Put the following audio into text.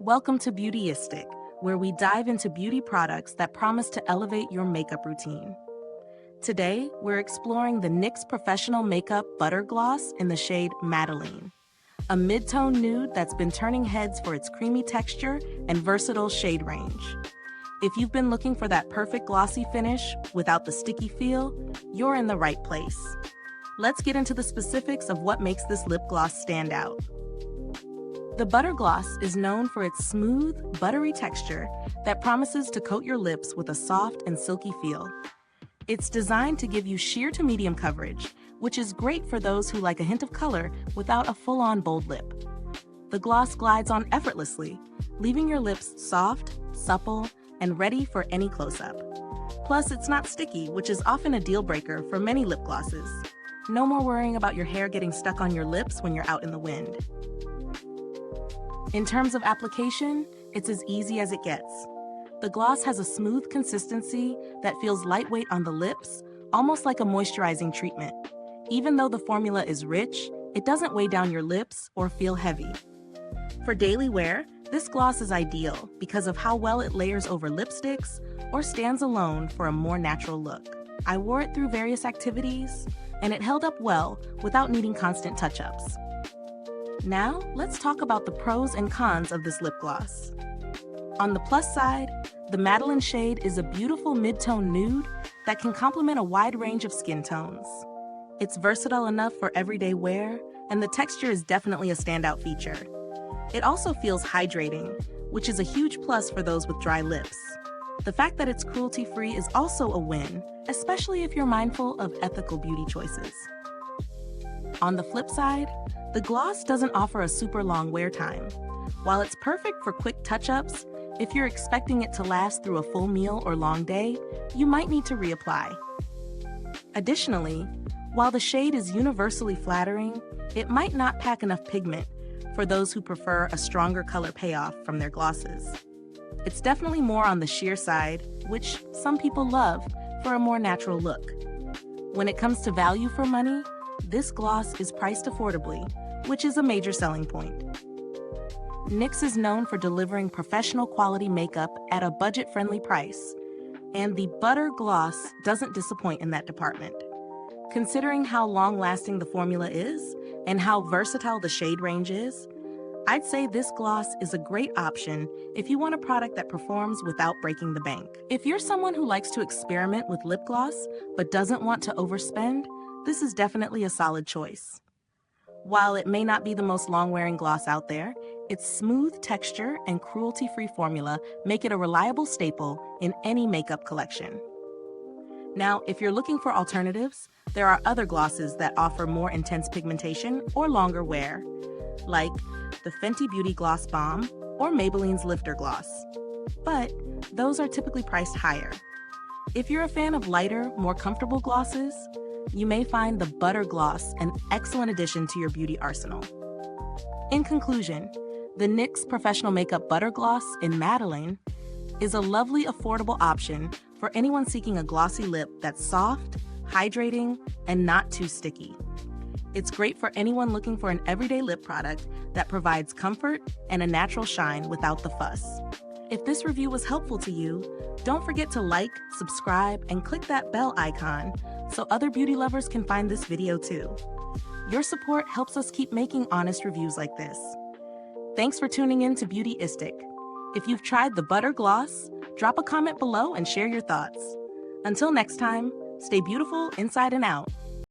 Welcome to Beautyistic, where we dive into beauty products that promise to elevate your makeup routine. Today, we're exploring the NYX Professional Makeup Butter Gloss in the shade Madeleine, a mid-tone nude that's been turning heads for its creamy texture and versatile shade range. If you've been looking for that perfect glossy finish without the sticky feel, you're in the right place. Let's get into the specifics of what makes this lip gloss stand out. The Butter Gloss is known for its smooth, buttery texture that promises to coat your lips with a soft and silky feel. It's designed to give you sheer to medium coverage, which is great for those who like a hint of color without a full-on bold lip. The gloss glides on effortlessly, leaving your lips soft, supple, and ready for any close-up. Plus, it's not sticky, which is often a deal breaker for many lip glosses. No more worrying about your hair getting stuck on your lips when you're out in the wind. In terms of application, it's as easy as it gets. The gloss has a smooth consistency that feels lightweight on the lips, almost like a moisturizing treatment. Even though the formula is rich, it doesn't weigh down your lips or feel heavy. For daily wear, this gloss is ideal because of how well it layers over lipsticks or stands alone for a more natural look. I wore it through various activities, and it held up well without needing constant touch-ups. Now, let's talk about the pros and cons of this lip gloss. On the plus side, the Madeleine shade is a beautiful mid-tone nude that can complement a wide range of skin tones. It's versatile enough for everyday wear, and the texture is definitely a standout feature. It also feels hydrating, which is a huge plus for those with dry lips. The fact that it's cruelty-free is also a win, especially if you're mindful of ethical beauty choices. On the flip side, the gloss doesn't offer a super long wear time. While it's perfect for quick touch-ups, if you're expecting it to last through a full meal or long day, you might need to reapply. Additionally, while the shade is universally flattering, it might not pack enough pigment for those who prefer a stronger color payoff from their glosses. It's definitely more on the sheer side, which some people love for a more natural look. When it comes to value for money, this gloss is priced affordably, which is a major selling point. NYX is known for delivering professional quality makeup at a budget-friendly price, and the Butter Gloss doesn't disappoint in that department. Considering how long-lasting the formula is and how versatile the shade range is, I'd say this gloss is a great option if you want a product that performs without breaking the bank. If you're someone who likes to experiment with lip gloss but doesn't want to overspend, this is definitely a solid choice. While it may not be the most long-wearing gloss out there, its smooth texture and cruelty-free formula make it a reliable staple in any makeup collection. Now, if you're looking for alternatives, there are other glosses that offer more intense pigmentation or longer wear, like the Fenty Beauty Gloss Bomb or Maybelline's Lifter Gloss. But those are typically priced higher. If you're a fan of lighter, more comfortable glosses, you may find the Butter Gloss an excellent addition to your beauty arsenal. In conclusion, the NYX Professional Makeup Butter Gloss in Madeleine is a lovely, affordable option for anyone seeking a glossy lip that's soft, hydrating, and not too sticky. It's great for anyone looking for an everyday lip product that provides comfort and a natural shine without the fuss. If this review was helpful to you, don't forget to like, subscribe, and click that bell icon so other beauty lovers can find this video too. Your support helps us keep making honest reviews like this. Thanks for tuning in to Beautyistic. If you've tried the Butter Gloss, drop a comment below and share your thoughts. Until next time, stay beautiful inside and out.